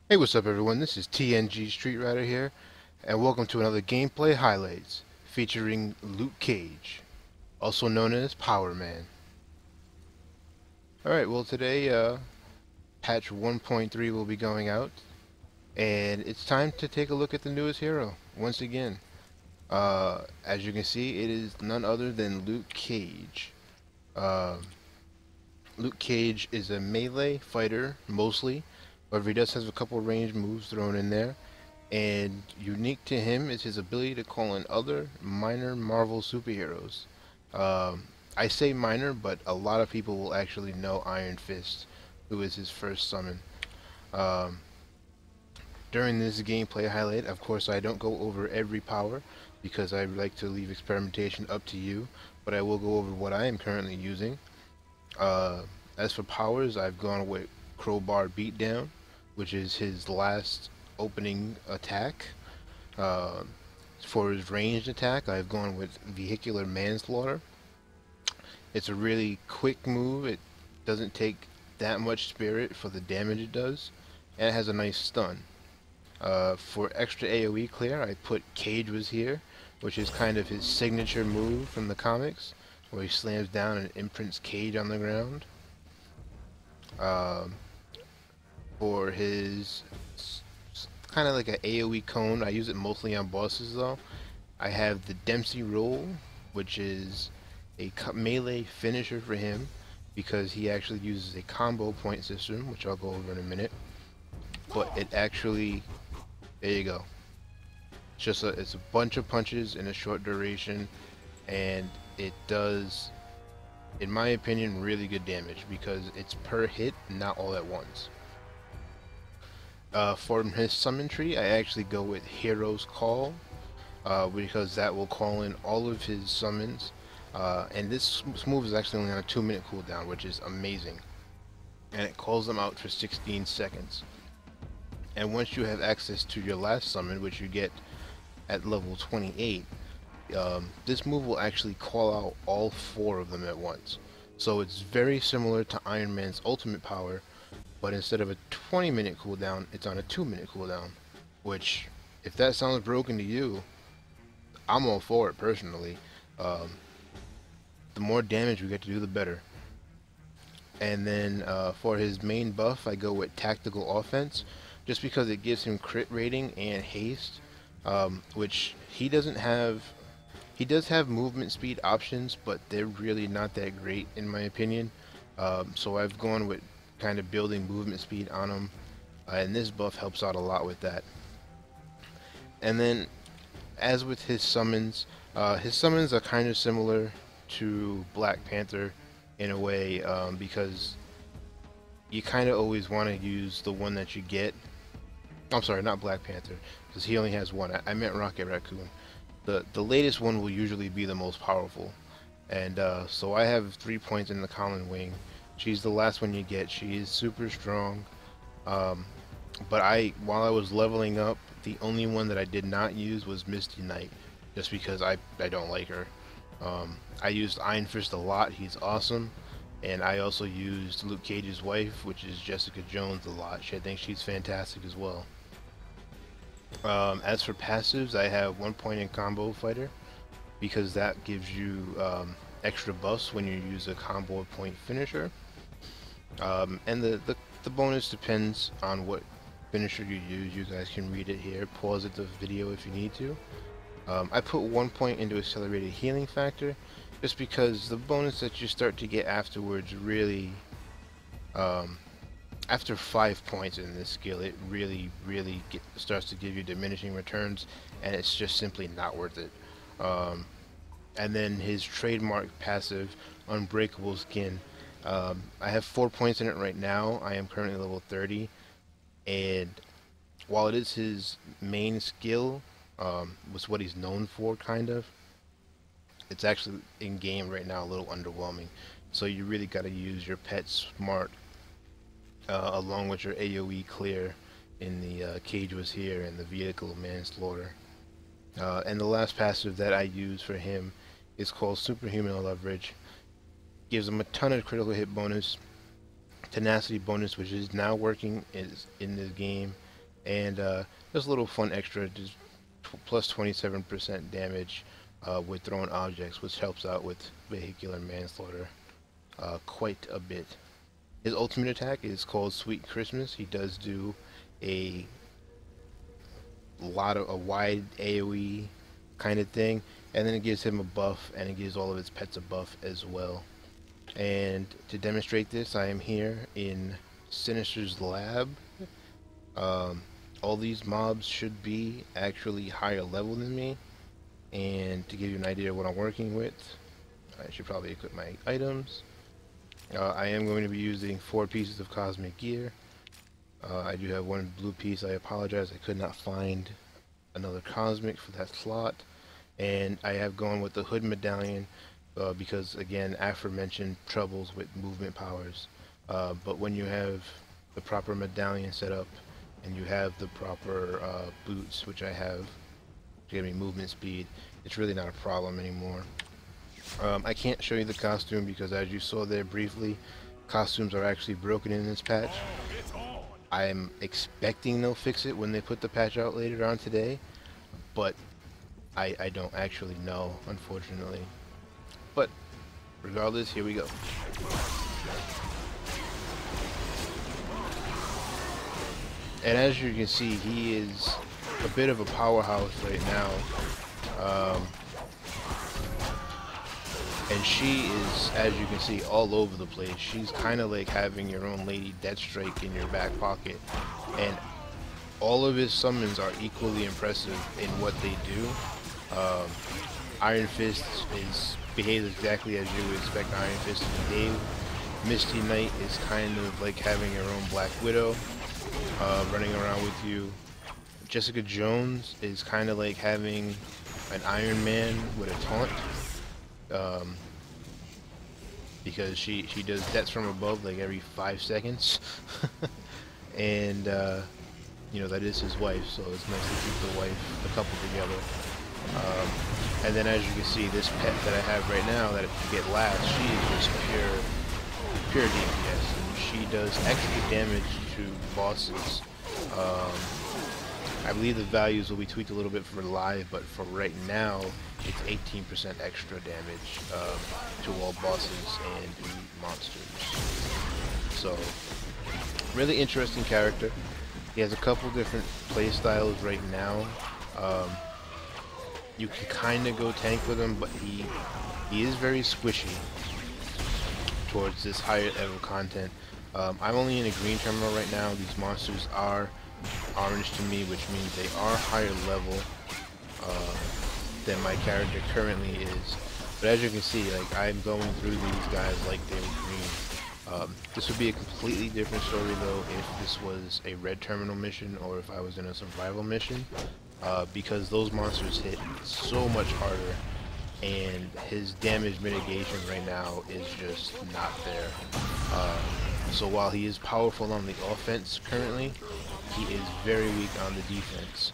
Hey, what's up everyone? This is TNG Street Rider here, and welcome to another gameplay highlights featuring Luke Cage, also known as Power Man. Alright, well today patch 1.3 will be going out, and it's time to take a look at the newest hero, once again. As you can see, it is none other than Luke Cage. Uh, Luke Cage is a melee fighter, mostly, but he does have a couple range moves thrown in there. And unique to him is his ability to call in other minor Marvel superheroes. I say minor, but a lot of people will actually know Iron Fist, who is his first summon. Um, During this gameplay highlight, of course, I don't go over every power because I like to leave experimentation up to you, but I will go over what I am currently using. Uh, as for powers, I've gone with Crowbar Beatdown, which is his last opening attack. Uh, for his ranged attack, I've gone with Vehicular Manslaughter. It's a really quick move. It doesn't take that much spirit for the damage it does, and it has a nice stun. For extra AoE clear, I put Cage Was Here, which is kind of his signature move from the comics, where he slams down and imprints Cage on the ground. Um, for his kind of like an AoE cone, I use it mostly on bosses though. I have the Dempsey Roll, which is a melee finisher for him because he actually uses a combo point system, which I'll go over in a minute. But it actually, there you go. It's a bunch of punches in a short duration, and it does, in my opinion, really good damage because it's per hit, not all at once. For his summon tree, I actually go with Hero's Call, because that will call in all of his summons. And this move is actually only on a 2-minute cooldown, which is amazing. And it calls them out for 16 seconds. And once you have access to your last summon, which you get at level 28, this move will actually call out all 4 of them at once. So it's very similar to Iron Man's ultimate power, but instead of a 20-minute cooldown, it's on a 2-minute cooldown. Which, if that sounds broken to you, I'm all for it personally. The more damage we get to do, the better. And then for his main buff, I go with Tactical Offense, just because it gives him crit rating and haste, which he doesn't have. He does have movement speed options, but they're really not that great in my opinion. So I've gone with kind of building movement speed on him, and this buff helps out a lot with that. And then, as with his summons are kind of similar to Black Panther in a way, because you kind of always want to use the one that you get. I'm sorry, not Black Panther, because he only has one. I meant Rocket Raccoon. The latest one will usually be the most powerful, and so I have 3 points in the Common Wing. She's the last one you get. She is super strong, but while I was leveling up, the only one that I did not use was Misty Knight, just because I don't like her. I used Iron Fist a lot. He's awesome. And I also used Luke Cage's wife, which is Jessica Jones, a lot. I think she's fantastic as well. As for passives, I have 1 point in Combo Fighter, because that gives you extra buffs when you use a combo point finisher. And the bonus depends on what finisher you use. You guys can read it here. Pause at the video if you need to. I put 1 point into Accelerated Healing Factor, just because the bonus that you start to get afterwards really, after 5 points in this skill, it really starts to give you diminishing returns, and it's just simply not worth it. And then his trademark passive, Unbreakable Skin. I have 4 points in it right now. I am currently level 30, and while it is his main skill, was what he's known for, kind of, it's actually in game right now a little underwhelming. So you really got to use your pet smart, along with your AoE clear in the Cage Was Here and the Vehicle Manslaughter. And the last passive that I use for him It's called Superhuman Leverage. Gives him a ton of critical hit bonus, tenacity bonus, which is now working is in this game, and just a little fun extra, just plus 27% damage with thrown objects, which helps out with vehicular manslaughter quite a bit. His ultimate attack is called Sweet Christmas. He does do a a wide AoE kind of thing, and then it gives him a buff, and it gives all of its pets a buff as well. And to demonstrate this, I am here in Sinister's lab. Um, all these mobs should be actually higher level than me, and to give you an idea of what I'm working with, I should probably equip my items. I am going to be using 4 pieces of cosmic gear. I do have one blue piece. I apologize, I could not find another cosmic for that slot. And I have gone with the hood medallion because, again, aforementioned troubles with movement powers. But when you have the proper medallion set up and you have the proper boots, which I have to give me movement speed, it's really not a problem anymore. I can't show you the costume because, as you saw there briefly, costumes are actually broken in this patch. I'm expecting they'll fix it when they put the patch out later on today, but I don't actually know, unfortunately. But regardless, here we go. And as you can see, he is a bit of a powerhouse right now. And she is, as you can see, all over the place. She's kind of like having your own Lady Deathstrike in your back pocket. And all of his summons are equally impressive in what they do. Iron Fist behaves exactly as you would expect Iron Fist to behave. Misty Knight is kind of like having your own Black Widow running around with you. Jessica Jones is kind of like having an Iron Man with a taunt. Because she does deaths from above like every 5 seconds. And you know, that is his wife, so it's nice to keep the wife, the couple together. And then, as you can see, this pet that I have right now that I get last, she is just pure DPS, and she does extra damage to bosses. I believe the values will be tweaked a little bit for live, but for right now, it's 18% extra damage to all bosses and monsters. So, really interesting character. He has a couple different play styles right now. You can kind of go tank with him, but he is very squishy towards this higher level content. I'm only in a green terminal right now. These monsters are orange to me, which means they are higher level than my character currently is. But as you can see, like, I'm going through these guys like they were green. This would be a completely different story though if this was a red terminal mission or if I was in a survival mission, because those monsters hit so much harder and his damage mitigation right now is just not there. So while he is powerful on the offense currently, he is very weak on the defense,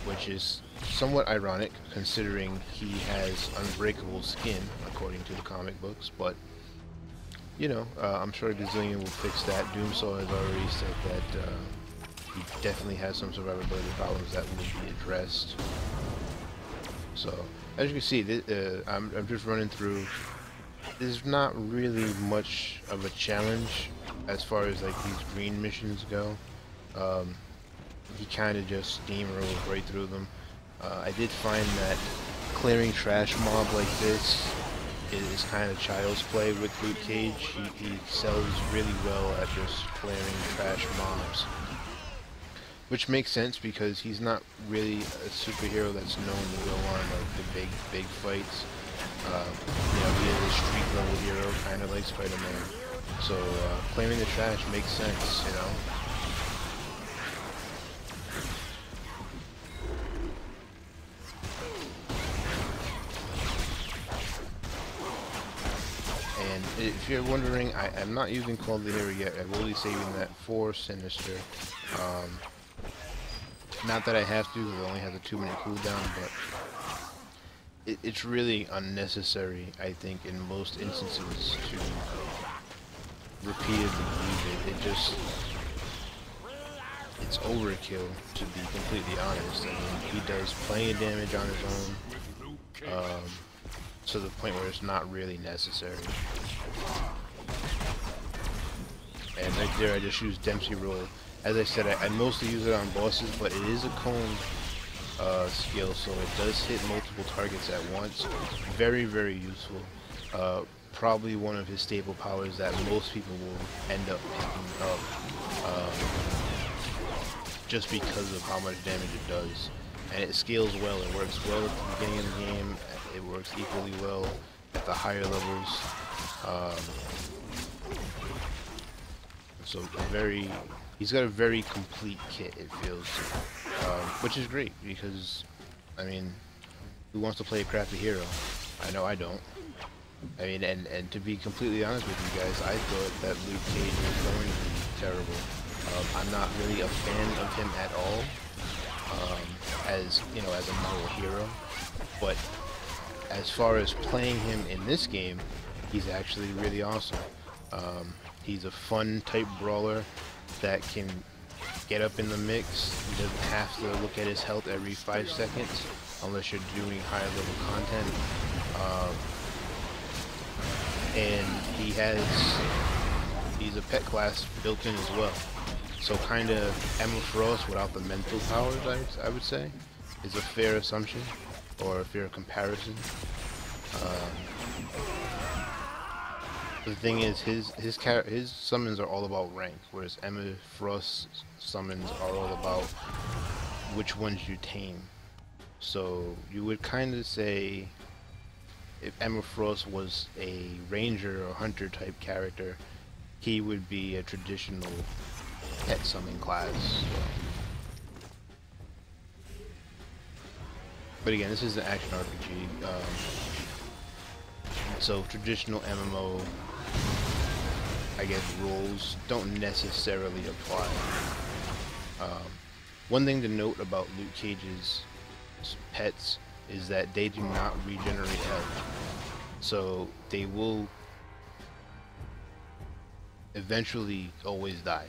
which is somewhat ironic considering he has unbreakable skin according to the comic books. But you know, I'm sure Gazillion will fix that. Doomsaw has already said that he definitely has some survivability problems that will be addressed. So as you can see, I'm just running through. There's not really much of a challenge as far as like these green missions go. He kind of just steamrolls right through them. I did find that clearing trash mob like this is kind of child's play with Luke Cage. He sells really well at just clearing trash mobs, which makes sense because he's not really a superhero that's known to go on like the big fights. You know, he is a street level hero, kind of like Spider-Man. So clearing the trash makes sense, you know. And if you're wondering, I'm not using Cold Hero yet. I will be saving that for Sinister. Not that I have to, because it only has a 2-minute cooldown, but it's really unnecessary, I think, in most instances to repeatedly use it. It's overkill, to be completely honest. I mean, he does plenty of damage on his own, to the point where it's not really necessary. And right there, I just used Dempsey Roll. As I said, I mostly use it on bosses, but it is a cone skill, so it does hit multiple targets at once. Very, very useful. Probably one of his staple powers that most people will end up picking up, just because of how much damage it does. And it scales well. It works well at the beginning of the game. It works equally well at the higher levels. So he's got a very complete kit, it feels, which is great because, I mean, who wants to play a crappy hero? I know I don't. I mean, and to be completely honest with you guys, I thought that Luke Cage was going to be terrible. I'm not really a fan of him at all, as you know, as a model hero. But as far as playing him in this game, he's actually really awesome. He's a fun type brawler that can get up in the mix. He doesn't have to look at his health every 5 seconds unless you're doing higher level content. And he's a pet class built in as well. So kind of Emma Frost without the mental powers, I would say, is a fair assumption, or a fair comparison. The thing is, his summons are all about rank, whereas Emma Frost's summons are all about which ones you tame. So you would kind of say, if Emma Frost was a ranger or hunter type character, he would be a traditional pet summon class. But again, this is an action RPG, so traditional MMO, I guess, rules don't necessarily apply. One thing to note about Luke Cage's pets is that they do not regenerate health, so they will eventually always die.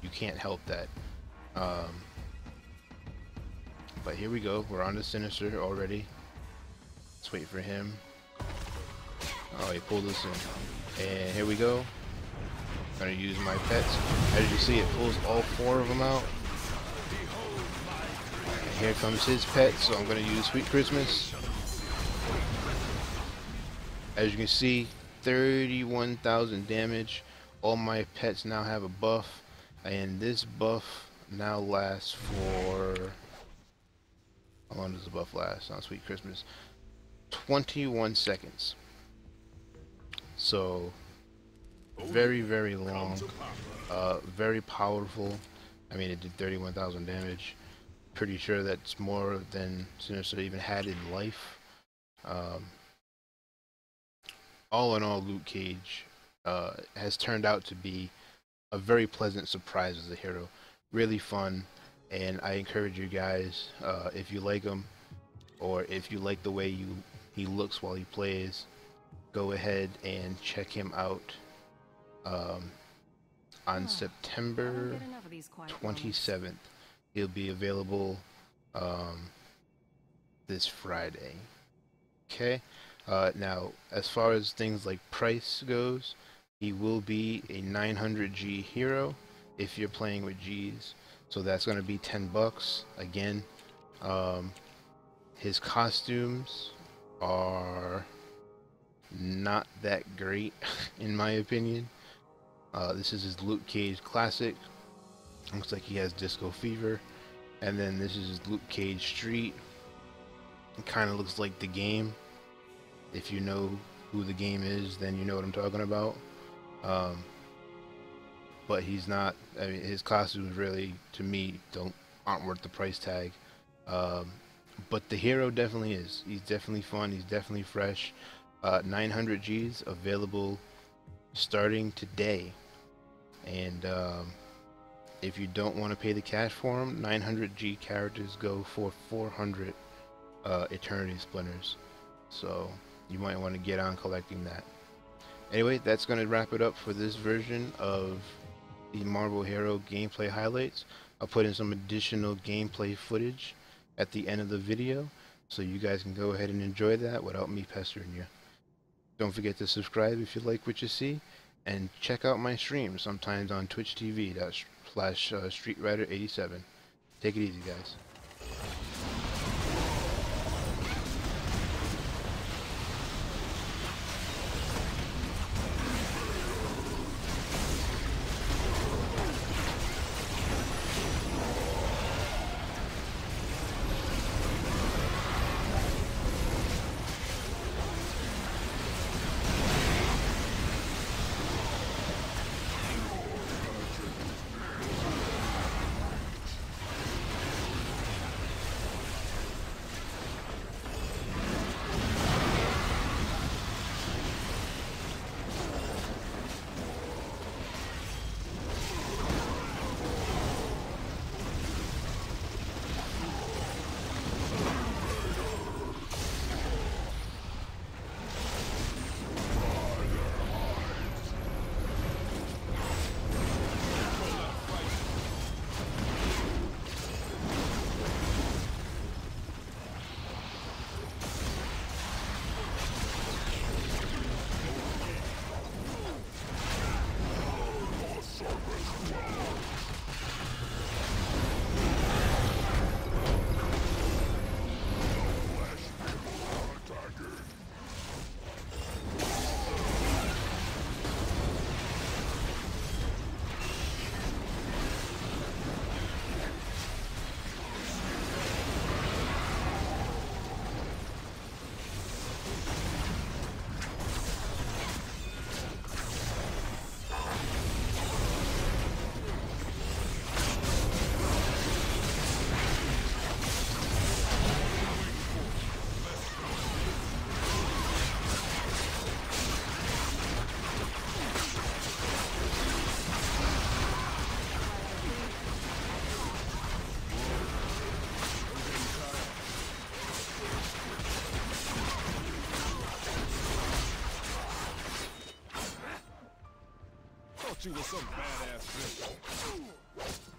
You can't help that. But here we go, we're on to Sinister already. Let's wait for him. Oh, he pulled us in. And here we go. I'm gonna use my pets. As you see, it pulls all 4 of them out. And here comes his pet, so I'm gonna use Sweet Christmas. As you can see, 31,000 damage. All my pets now have a buff, and this buff now lasts for... how long does the buff last on Sweet Christmas? 21 seconds. So very, very long, very powerful. I mean, it did 31,000 damage. Pretty sure that's more than Sinister even had in life. All in all, Luke Cage has turned out to be a very pleasant surprise as a hero. Really fun, and I encourage you guys, if you like him, or if you like the way he looks while he plays, go ahead and check him out on September 27th. He'll be available this Friday. Okay. Now, as far as things like price goes, he will be a 900G hero if you're playing with Gs. So that's going to be 10 bucks. Again, his costumes are not that great in my opinion. This is his Luke Cage Classic. Looks like he has Disco Fever. And then this is his Luke Cage Street. It kind of looks like the game. If you know who the game is, then you know what I'm talking about. But he's not, I mean, his costumes really, to me, aren't worth the price tag. But the hero definitely is. He's definitely fun. He's definitely fresh. 900 Gs available starting today. And if you don't want to pay the cash for them, 900G characters go for 400 Eternity Splinters. So you might want to get on collecting that. Anyway, that's going to wrap it up for this version of the Marvel Hero gameplay highlights. I'll put in some additional gameplay footage at the end of the video, so you guys can go ahead and enjoy that without me pestering you. Don't forget to subscribe if you like what you see, and check out my streams sometimes on Twitch TV/StreetRider87. Take it easy, guys. Thought you was some badass bitch.